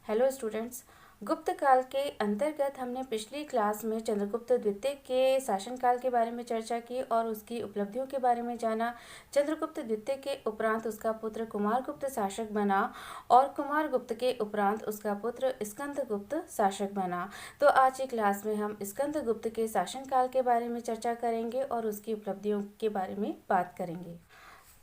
Hello students. गुप्त काल के अंतर्गत हमने पिछली क्लास में चंद्रगुप्त द्वितीय के शासनकाल के बारे में चर्चा की और उसकी उपलब्धियों के बारे में जाना। चंद्रगुप्त द्वितीय के उपरांत उसका पुत्र कुमारगुप्त शासक बना और कुमारगुप्त के उपरांत उसका पुत्र स्कंदगुप्त शासक बना। तो आज की क्लास में हम स्कंदगुप्त के शासनकाल के बारे में चर्चा करेंगे और उसकी उपलब्धियों के बारे में बात करेंगे।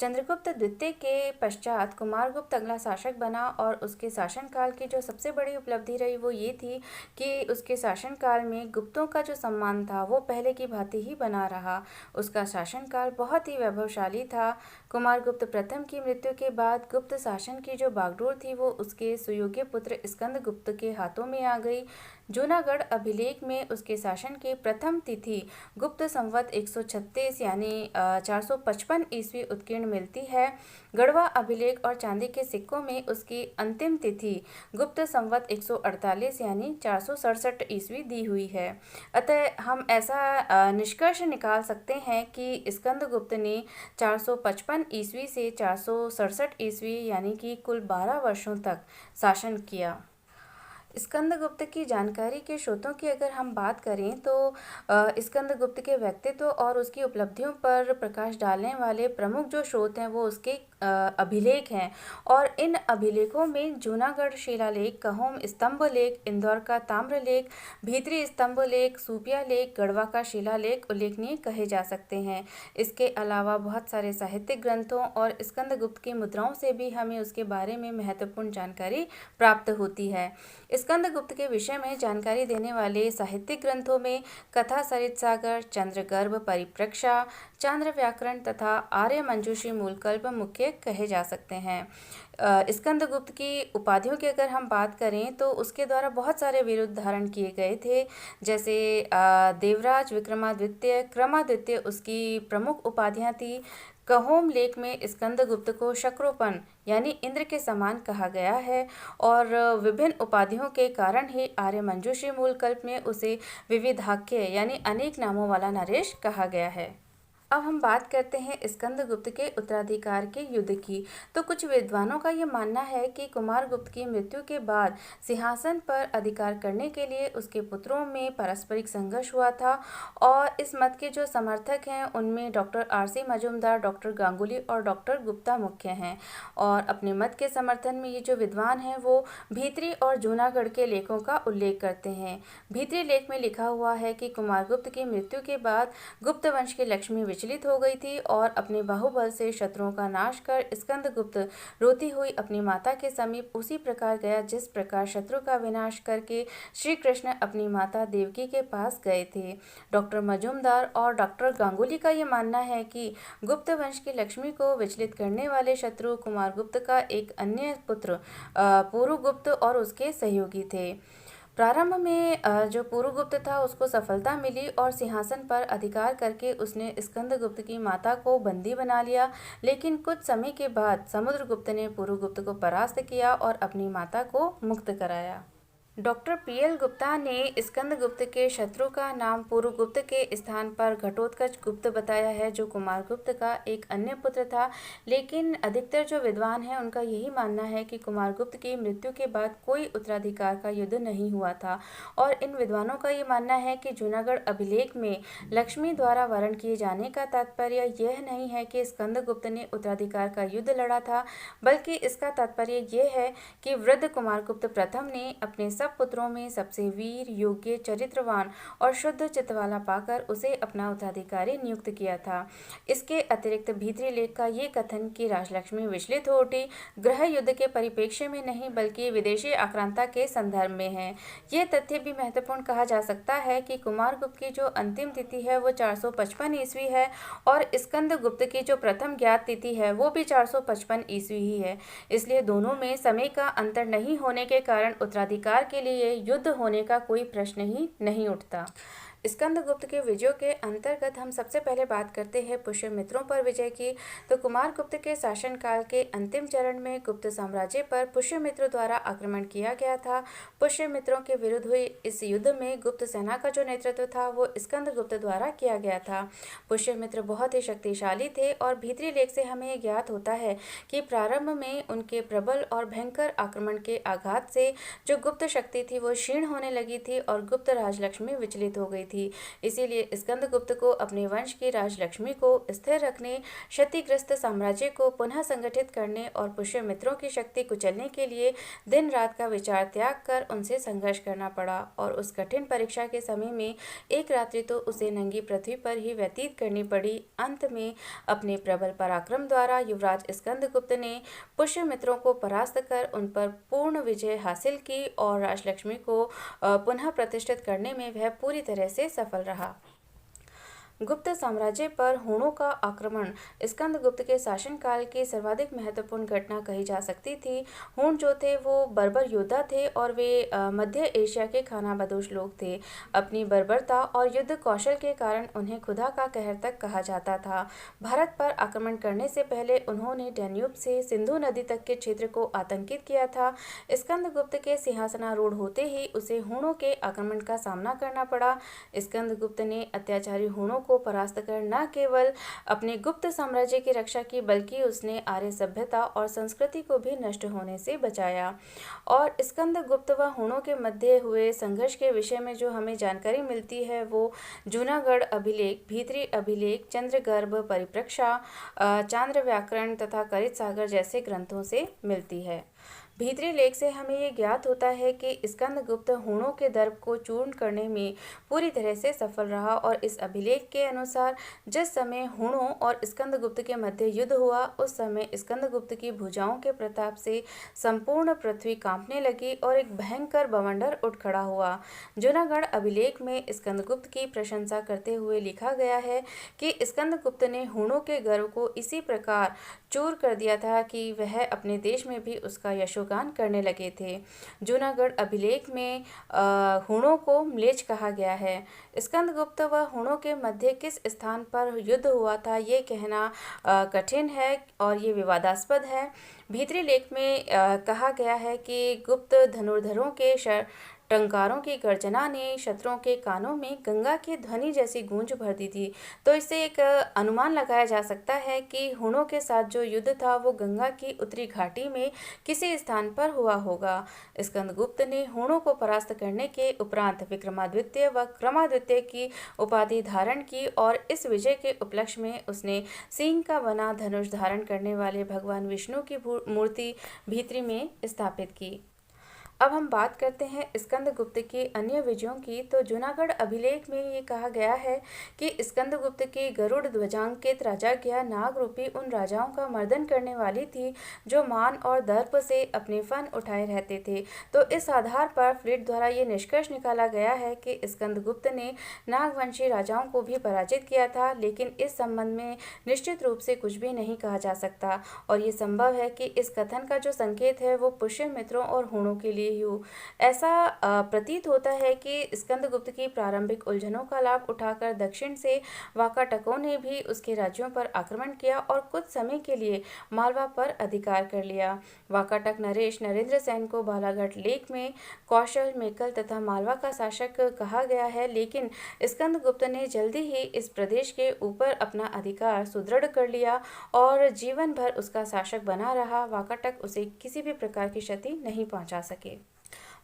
चंद्रगुप्त द्वितीय के पश्चात कुमारगुप्त अगला शासक बना और उसके शासनकाल की जो सबसे बड़ी उपलब्धि रही वो ये थी कि उसके शासनकाल में गुप्तों का जो सम्मान था वो पहले की भांति ही बना रहा। उसका शासनकाल बहुत ही वैभवशाली था। कुमारगुप्त प्रथम की मृत्यु के बाद गुप्त शासन की जो बागडोर थी वो उसके सुयोग्य पुत्र स्कंदगुप्त के हाथों में आ गई। जूनागढ़ अभिलेख में उसके शासन की प्रथम तिथि गुप्त संवत 136 यानी 455 ईस्वी उत्कीर्ण मिलती है। गढ़वा अभिलेख और चांदी के सिक्कों में उसकी अंतिम तिथि गुप्त संवत 148 यानी 467 ईस्वी दी हुई है। अतः हम ऐसा निष्कर्ष निकाल सकते हैं कि स्कंदगुप्त ने 455 ईस्वी से 467 ईस्वी यानी कि कुल 12 वर्षों तक शासन किया। स्कंदगुप्त की जानकारी के स्रोतों की अगर हम बात करें तो स्कंदगुप्त के व्यक्तित्व और उसकी उपलब्धियों पर प्रकाश डालने वाले प्रमुख जो स्रोत हैं वो उसके अभिलेख हैं और इन अभिलेखों में जूनागढ़ शिलालेख, कहोम स्तंभ लेख, इंदौर का ताम्र लेख, भीतरी स्तंभ लेख, सूपिया लेख, गढ़वा का शिलालेख उल्लेखनीय कहे जा सकते हैं। इसके अलावा बहुत सारे साहित्यिक ग्रंथों और स्कंदगुप्त की मुद्राओं से भी हमें उसके बारे में महत्वपूर्ण जानकारी प्राप्त होती है। स्कंदगुप्त के विषय में जानकारी देने वाले साहित्यिक ग्रंथों में कथा सरित सागर, चंद्रगर्भ परिप्रेक्षा, चांद्र व्याकरण तथा आर्य मंजूषी मूलकल्प मुख्य कहे जा सकते हैं। स्कंदगुप्त की उपाधियों की अगर हम बात करें तो उसके द्वारा बहुत सारे बिरुद धारण किए गए थे, जैसे देवराज, विक्रमादित्य, क्रमादित्य उसकी प्रमुख उपाधियां थी। कहोम लेख में स्कंदगुप्त को शक्रोपन यानी इंद्र के समान कहा गया है और विभिन्न उपाधियों के कारण ही आर्य मंजूषी मूलकल्प में उसे विविधाख्य यानी अनेक नामों वाला नरेश कहा गया है। अब हम बात करते हैं स्कंदगुप्त के उत्तराधिकार के युद्ध की। तो कुछ विद्वानों का ये मानना है कि कुमारगुप्त की मृत्यु के बाद सिंहासन पर अधिकार करने के लिए उसके पुत्रों में पारस्परिक संघर्ष हुआ था और इस मत के जो समर्थक हैं उनमें doctor RC. Majumdar, doctor Ganguly और डॉक्टर गुप्ता मुख्य हैं। और अपने मत के समर्थन में ये जो विद्वान हैं वो भीतरी और जूनागढ़ के लेखों का उल्लेख करते हैं। भीतरी लेख में लिखा हुआ है कि कुमारगुप्त की मृत्यु के बाद गुप्त वंश की लक्ष्मी विचलित हो गई थी और अपने बाहुबल से शत्रुओं का नाश कर स्कंदगुप्त रोती हुई अपनी माता के समीप उसी प्रकार गया जिस प्रकार शत्रु का विनाश करके श्री कृष्ण अपनी माता देवकी के पास गए थे। डॉक्टर मजूमदार और डॉक्टर गांगुली का ये मानना है कि गुप्त वंश की लक्ष्मी को विचलित करने वाले शत्रु कुमारगुप्त का एक अन्य पुत्र पुरुगुप्त और उसके सहयोगी थे। प्रारंभ में जो पुरुगुप्त था उसको सफलता मिली और सिंहासन पर अधिकार करके उसने स्कंदगुप्त की माता को बंदी बना लिया, लेकिन कुछ समय के बाद समुद्रगुप्त ने पुरुगुप्त को परास्त किया और अपनी माता को मुक्त कराया। Doctor PL. गुप्ता ने स्कंदगुप्त के शत्रु का नाम पुरुगुप्त के स्थान पर घटोत्कच गुप्त बताया है, जो कुमारगुप्त का एक अन्य पुत्र था। लेकिन अधिकतर जो विद्वान हैं उनका यही मानना है कि कुमारगुप्त की मृत्यु के बाद कोई उत्तराधिकार का युद्ध नहीं हुआ था और इन विद्वानों का ये मानना है कि जूनागढ़ अभिलेख में लक्ष्मी द्वारा वर्ण किए जाने का तात्पर्य यह नहीं है कि स्कंदगुप्त ने उत्तराधिकार का युद्ध लड़ा था, बल्कि इसका तात्पर्य यह है कि वृद्ध कुमारगुप्त प्रथम ने अपने सब पुत्रों में सबसे वीर, योग्य, चरित्रवान और शुद्ध चित्त वाला पाकर उसे अपना उत्तराधिकारी नियुक्त किया था। इसके अतिरिक्त भीतरी लेख का ये कथन कि राजलक्ष्मी विचलित हो उठी गृह युद्ध के परिप्रेक्ष्य में नहीं बल्कि विदेशी आक्रांता के संदर्भ में है। ये तथ्य भी महत्वपूर्ण कहा जा सकता है कि कुमारगुप्त की जो अंतिम तिथि है वो 455 ईस्वी है और स्कंदगुप्त की जो प्रथम ज्ञात तिथि है वो भी 455 ईस्वी ही है। इसलिए दोनों में समय का अंतर नहीं होने के कारण उत्तराधिकार के लिए युद्ध होने का कोई प्रश्न ही नहीं उठता। स्कंदगुप्त के विजयों के अंतर्गत हम सबसे पहले बात करते हैं पुष्यमित्रों पर विजय की। तो कुमारगुप्त के शासनकाल के अंतिम चरण में गुप्त साम्राज्य पर पुष्यमित्रों द्वारा आक्रमण किया गया था। पुष्यमित्रों के विरुद्ध हुई इस युद्ध में गुप्त सेना का जो नेतृत्व था वो स्कंदगुप्त द्वारा किया गया था। पुष्यमित्र बहुत ही शक्तिशाली थे और भीतरी लेख से हमें ये ज्ञात होता है कि प्रारंभ में उनके प्रबल और भयंकर आक्रमण के आघात से जो गुप्त शक्ति थी वो क्षीण होने लगी थी और गुप्त राजलक्ष्मी विचलित हो गई थी। इसीलिए स्कंदगुप्त को अपने वंश की राजलक्ष्मी को स्थिर रखने, क्षतिग्रस्त साम्राज्य को पुनः संगठित करने और पुष्यमित्रों की शक्ति कुचलने के लिए दिन रात का विचार त्याग कर उनसे संघर्ष करना पड़ा। और उस कठिन परीक्षा के समय में एक रात्रि तो उसे नंगी पृथ्वी पर ही व्यतीत करनी पड़ी। अंत में अपने प्रबल पराक्रम द्वारा युवराज स्कंदगुप्त ने पुष्यमित्रों को परास्त कर उन पर पूर्ण विजय हासिल की और राजलक्ष्मी को पुनः प्रतिष्ठित करने में वह पूरी तरह से सफल रहा। गुप्त साम्राज्य पर हूणों का आक्रमण स्कंदगुप्त के शासनकाल की सर्वाधिक महत्वपूर्ण घटना कही जा सकती थी। हूण जो थे वो बर्बर योद्धा थे और वे मध्य एशिया के खानाबदोश लोग थे। अपनी बर्बरता और युद्ध कौशल के कारण उन्हें खुदा का कहर तक कहा जाता था। भारत पर आक्रमण करने से पहले उन्होंने डैन्यूब से सिंधु नदी तक के क्षेत्र को आतंकित किया था। स्कंदगुप्त के सिंहासनारूढ़ होते ही उसे हूणों के आक्रमण का सामना करना पड़ा। स्कंदगुप्त ने अत्याचारी हूणों को परास्त कर न केवल अपने गुप्त साम्राज्य की रक्षा की बल्कि उसने आर्य सभ्यता और संस्कृति को भी नष्ट होने से बचाया। और स्कंदगुप्त व हूणों के मध्य हुए संघर्ष के विषय में जो हमें जानकारी मिलती है वो जूनागढ़ अभिलेख, भीतरी अभिलेख, चंद्रगर्भ परिप्रेक्षा, चांद्र व्याकरण तथा करित सागर जैसे ग्रंथों से मिलती है। भीतरी लेख से हमें ये ज्ञात होता है कि स्कंदगुप्त हूणों के दर्प को चूर्ण करने में पूरी तरह से सफल रहा और इस अभिलेख के अनुसार जिस समय हूणों और स्कंदगुप्त के मध्य युद्ध हुआ उस समय स्कंदगुप्त की भुजाओं के प्रताप से संपूर्ण पृथ्वी कांपने लगी और एक भयंकर बवंडर उठ खड़ा हुआ। जूनागढ़ अभिलेख में स्कंदगुप्त की प्रशंसा करते हुए लिखा गया है कि स्कंदगुप्त ने हूणों के गर्व को इसी प्रकार चूर कर दिया था कि वह अपने देश में भी उसका यशोगान करने लगे थे। जूनागढ़ अभिलेख में हूणों को म्लेच्छ कहा गया है। स्कंदगुप्त व हूणों के मध्य किस स्थान पर युद्ध हुआ था ये कहना कठिन है और ये विवादास्पद है। भीतरी लेख में कहा गया है कि गुप्त धनुर्धरों के टंकारों की गर्जना ने शत्रुओं के कानों में गंगा की ध्वनि जैसी गूंज भर दी थी। तो इससे एक अनुमान लगाया जा सकता है कि हूणों के साथ जो युद्ध था वो गंगा की उत्तरी घाटी में किसी स्थान पर हुआ होगा। स्कंदगुप्त ने हूणों को परास्त करने के उपरांत विक्रमादित्य व क्रमादित्य की उपाधि धारण की और इस विजय के उपलक्ष्य में उसने सिंह का बना धनुष धारण करने वाले भगवान विष्णु की मूर्ति भीतरी में स्थापित की। अब हम बात करते हैं स्कंदगुप्त की अन्य विजयों की। तो जूनागढ़ अभिलेख में ये कहा गया है कि स्कंदगुप्त की गरुड़ ध्वजांकित राजाज्ञा नाग रूपी उन राजाओं का मर्दन करने वाली थी जो मान और दर्प से अपने फन उठाए रहते थे। तो इस आधार पर फ्लिट द्वारा ये निष्कर्ष निकाला गया है कि स्कंदगुप्त ने नागवंशी राजाओं को भी पराजित किया था, लेकिन इस संबंध में निश्चित रूप से कुछ भी नहीं कहा जा सकता और ये संभव है कि इस कथन का जो संकेत है वो पुष्यमित्रों और हूणों के लिए ऐसा प्रतीत होता है कि स्कंदगुप्त की प्रारंभिक उलझनों का लाभ उठाकर दक्षिण से वाकाटकों ने भी उसके राज्यों पर आक्रमण किया और कुछ समय के लिए मालवा पर अधिकार कर लिया। वाकाटक नरेश नरेंद्र सेन को बालाघाट लेख में कौशल, मेकल तथा मालवा का शासक कहा गया है, लेकिन स्कंदगुप्त ने जल्दी ही इस प्रदेश के ऊपर अपना अधिकार सुदृढ़ कर लिया और जीवन भर उसका शासक बना रहा। वाकाटक उसे किसी भी प्रकार की क्षति नहीं पहुंचा सके।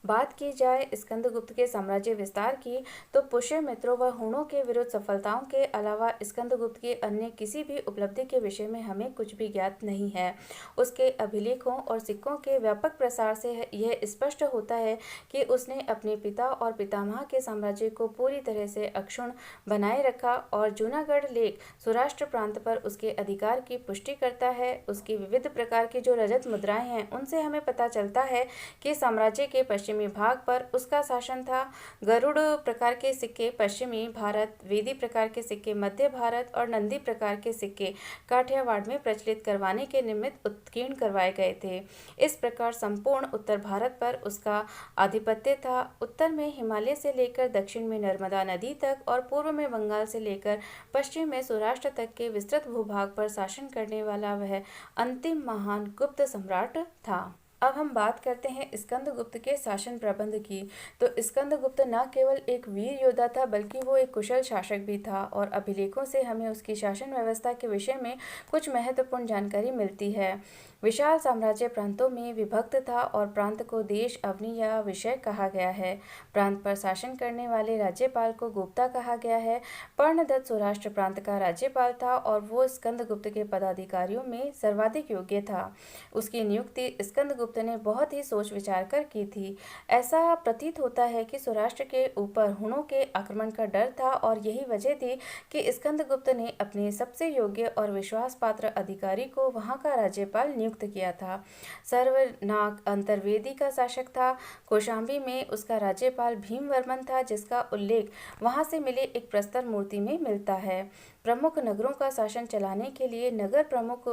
बात की जाए स्कंदगुप्त के साम्राज्य विस्तार की तो पुष्यमित्रों व हूणों के विरुद्ध सफलताओं के अलावा स्कंदगुप्त के अन्य किसी भी उपलब्धि के विषय में हमें कुछ भी ज्ञात नहीं है। उसके अभिलेखों और सिक्कों के व्यापक प्रसार से यह स्पष्ट होता है कि उसने अपने पिता और पितामह के साम्राज्य को पूरी तरह से अक्षुण्ण बनाए रखा और जूनागढ़ लेख सौराष्ट्र प्रांत पर उसके अधिकार की पुष्टि करता है। उसकी विविध प्रकार की जो रजत मुद्राएं हैं उनसे हमें पता चलता है कि साम्राज्य के पश्चिम पश्चिमी भाग पर उसका शासन था। गरुड़ प्रकार के सिक्के पश्चिमी भारत, वेदी प्रकार के सिक्के मध्य भारत और नंदी प्रकार के सिक्के काठियावाड़ में प्रचलित करवाने के निमित्त उत्कीर्ण करवाए गए थे। इस प्रकार संपूर्ण उत्तर भारत पर उसका आधिपत्य था। उत्तर में हिमालय से लेकर दक्षिण में नर्मदा नदी तक और पूर्व में बंगाल से लेकर पश्चिम में सौराष्ट्र तक के विस्तृत भूभाग पर शासन करने वाला वह अंतिम महान गुप्त सम्राट था। अब हम बात करते हैं स्कंदगुप्त के शासन प्रबंध की। तो स्कंदगुप्त न केवल एक वीर योद्धा था बल्कि वो एक कुशल शासक भी था और अभिलेखों से हमें उसकी शासन व्यवस्था के विषय में कुछ महत्वपूर्ण जानकारी मिलती है। विशाल साम्राज्य प्रांतों में विभक्त था और प्रांत को देश, अवनि या विषय कहा गया है। प्रांत पर शासन करने वाले राज्यपाल को गुप्ता कहा गया है। पर्णदत्त सौराष्ट्र प्रांत का राज्यपाल था और वो स्कंदगुप्त के पदाधिकारियों में सर्वाधिक योग्य था। उसकी नियुक्ति स्कंदगुप्त ने बहुत ही सोच विचार कर की थी। ऐसा प्रतीत होता है कि सौराष्ट्र के ऊपर हुणों के आक्रमण का डर था और यही वजह थी कि स्कंदगुप्त ने अपने सबसे योग्य और विश्वास पात्र अधिकारी को वहां का राज्यपाल नियुक्त किया था। सर्वनाग अंतर्वेदी का शासक था। कौशाम्बी में उसका राज्यपाल भीमवर्मन था, जिसका उल्लेख वहां से मिले एक प्रस्तर मूर्ति में मिलता है। प्रमुख नगरों का शासन चलाने के लिए नगर प्रमुख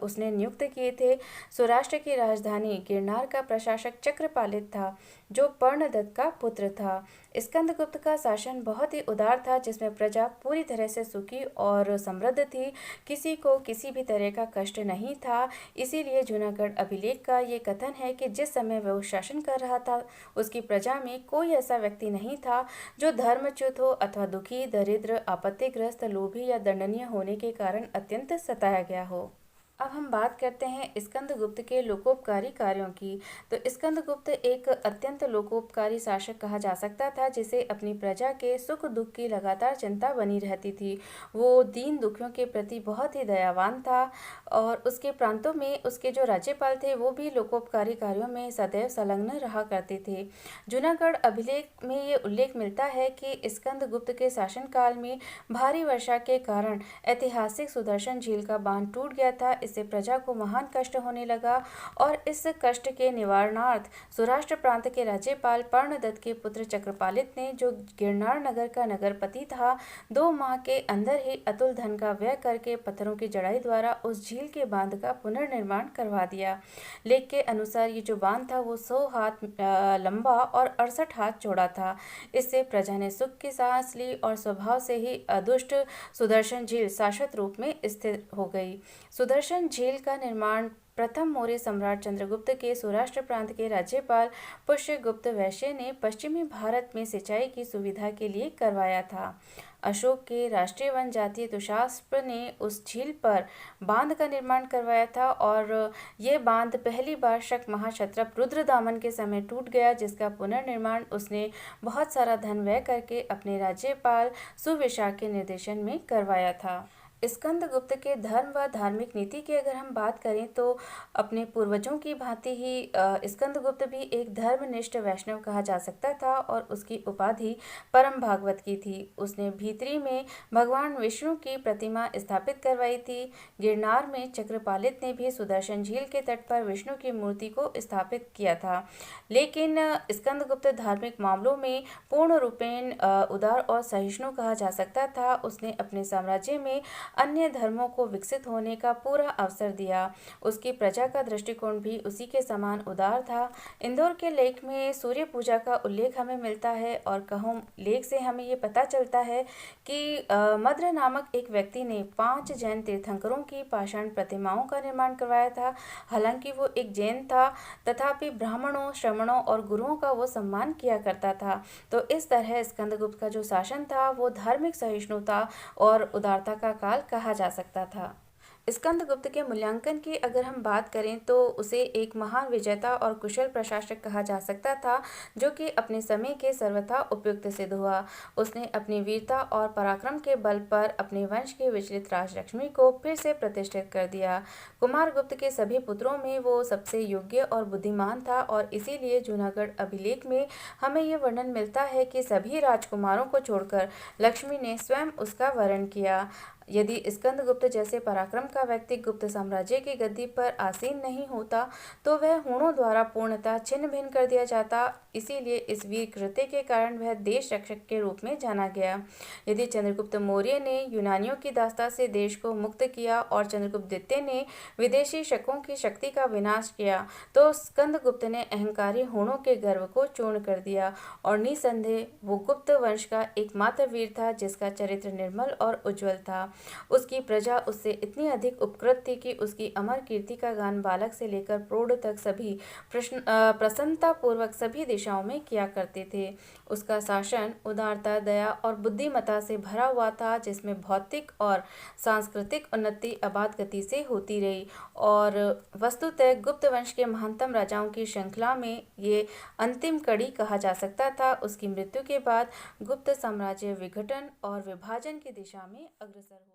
उसने नियुक्त किए थे। सौराष्ट्र की राजधानी गिरनार का प्रशासक चक्रपालित था, जो पर्णदत्त का पुत्र था। स्कंदगुप्त का शासन बहुत ही उदार था, जिसमें प्रजा पूरी तरह से सुखी और समृद्ध थी। किसी को किसी भी तरह का कष्ट नहीं था। इसीलिए जूनागढ़ अभिलेख का ये कथन है कि जिस समय वह शासन कर रहा था उसकी प्रजा में कोई ऐसा व्यक्ति नहीं था जो धर्मच्युत हो अथवा दुखी, दरिद्र, आपत्तिग्रस्त, लोभी या दंडनीय होने के कारण अत्यंत सताया गया हो। अब हम बात करते हैं स्कंदगुप्त के लोकोपकारी कार्यों की। तो स्कंदगुप्त एक अत्यंत लोकोपकारी शासक कहा जा सकता था, जिसे अपनी प्रजा के सुख दुख की लगातार चिंता बनी रहती थी। वो दीन दुखियों के प्रति बहुत ही दयावान था और उसके प्रांतों में उसके जो राज्यपाल थे वो भी लोकोपकारी कार्यों में सदैव संलग्न रहा करते थे। जूनागढ़ अभिलेख में ये उल्लेख मिलता है कि स्कंदगुप्त के शासनकाल में भारी वर्षा के कारण ऐतिहासिक सुदर्शन झील का बांध टूट गया था। इससे प्रजा को महान कष्ट होने लगा और इस कष्ट के निवारणार्थ सौराष्ट्र प्रांत के राज्यपाल पर्णदत्त के पुत्र चक्रपालित ने, जो गिरनार नगर का नगरपति था, 2 माह के अंदर ही अतुल धन का व्यय करके पत्थरों की जड़ाई द्वारा उस झील के बांध का पुनर्निर्माण करवा दिया। लेख के अनुसार ये जो बांध था वो 100 हाथ लंबा और 68 हाथ चौड़ा था। इससे प्रजा ने सुख की सांस ली और स्वभाव से ही अदुष्ट सुदर्शन झील शाश्वत रूप में स्थिर हो गई। सुदर्शन झील का निर्माण प्रथम मौर्य सम्राट चंद्रगुप्त के सौराष्ट्र प्रांत के राज्यपाल पुष्यगुप्त वैश्य ने पश्चिमी भारत में सिंचाई की सुविधा के लिए करवाया था। अशोक के राष्ट्रीय वन जातीय दुशास्प ने उस झील पर बांध का निर्माण करवाया था और ये बांध पहली बार शक महाक्षत्रप रुद्रदामन के समय टूट गया, जिसका पुनर्निर्माण उसने बहुत सारा धन व्यय करके अपने राज्यपाल सुविशाख के निर्देशन में करवाया था। स्कंदगुप्त के धर्म व धार्मिक नीति की अगर हम बात करें तो अपने पूर्वजों की भांति ही स्कंदगुप्त भी एक धर्मनिष्ठ वैष्णव कहा जा सकता था और उसकी उपाधि परम भागवत की थी। उसने भीतरी में भगवान विष्णु की प्रतिमा स्थापित करवाई थी। गिरनार में चक्रपालित ने भी सुदर्शन झील के तट पर विष्णु की मूर्ति को स्थापित किया था। लेकिन स्कंदगुप्त धार्मिक मामलों में पूर्ण रूपेण उदार और सहिष्णु कहा जा सकता था। उसने अपने साम्राज्य में अन्य धर्मों को विकसित होने का पूरा अवसर दिया। उसकी प्रजा का दृष्टिकोण भी उसी के समान उदार था। इंदौर के लेख में सूर्य पूजा का उल्लेख हमें मिलता है और कहूँ लेख से हमें ये पता चलता है कि मद्र नामक एक व्यक्ति ने 5 जैन तीर्थंकरों की पाषाण प्रतिमाओं का निर्माण करवाया था। हालांकि वो एक जैन था, तथापि ब्राह्मणों, श्रमणों और गुरुओं का वो सम्मान किया करता था। तो इस तरह स्कंदगुप्त का जो शासन था वो धार्मिक सहिष्णुता और उदारता का काल कहा जा सकता था। स्कंदगुप्त के मूल्यांकन की अगर हम बात करें तो उसे एक महान विजेता और कुशल प्रशासक कहा जा सकता था, जो कि अपने समय के सर्वथा उपयुक्त सिद्ध हुआ। उसने अपनी वीरता और पराक्रम के बल पर अपने वंश के विचलित राजलक्ष्मी को फिर से प्रतिष्ठित कर दिया। कुमारगुप्त के सभी पुत्रों में वो सबसे योग्य और बुद्धिमान था और इसीलिए जूनागढ़ अभिलेख में हमें ये वर्णन मिलता है कि सभी राजकुमारों को छोड़कर लक्ष्मी ने स्वयं उसका वरण किया। यदि स्कंदगुप्त जैसे पराक्रम का व्यक्ति गुप्त साम्राज्य की गद्दी पर आसीन नहीं होता तो वह हूणों द्वारा पूर्णतः छिन्न भिन्न कर दिया जाता। इसीलिए इस वीर कृत्य के कारण वह देश रक्षक के रूप में जाना गया। यदि चंद्रगुप्त मौर्य ने यूनानियों की दास्ता से देश को मुक्त किया और चंद्रगुप्त द्वितीय ने विदेशी शकों की शक्ति का विनाश किया तो स्कंदगुप्त ने अहंकारी हूणों के गर्व को चूर्ण कर दिया और निसंदेह वो गुप्त वंश का एकमात्र वीर था जिसका चरित्र निर्मल और उज्जवल था। उसकी प्रजा उससे इतनी अधिक उपकृत थी कि उसकी अमर कीर्ति का गान बालक से लेकर प्रौढ़ तक सभी प्रसन्नता पूर्वक सभी दिशाओं में किया करते थे। उसका शासन उदारता, दया और बुद्धिमत्ता से भरा हुआ था जिसमें भौतिक और सांस्कृतिक उन्नति अबाध गति से होती रही और वस्तुतः गुप्त वंश के महानतम राजाओं की श्रृंखला में ये अंतिम कड़ी कहा जा सकता था। उसकी मृत्यु के बाद गुप्त साम्राज्य विघटन और विभाजन की दिशा में अग्रसर हुआ।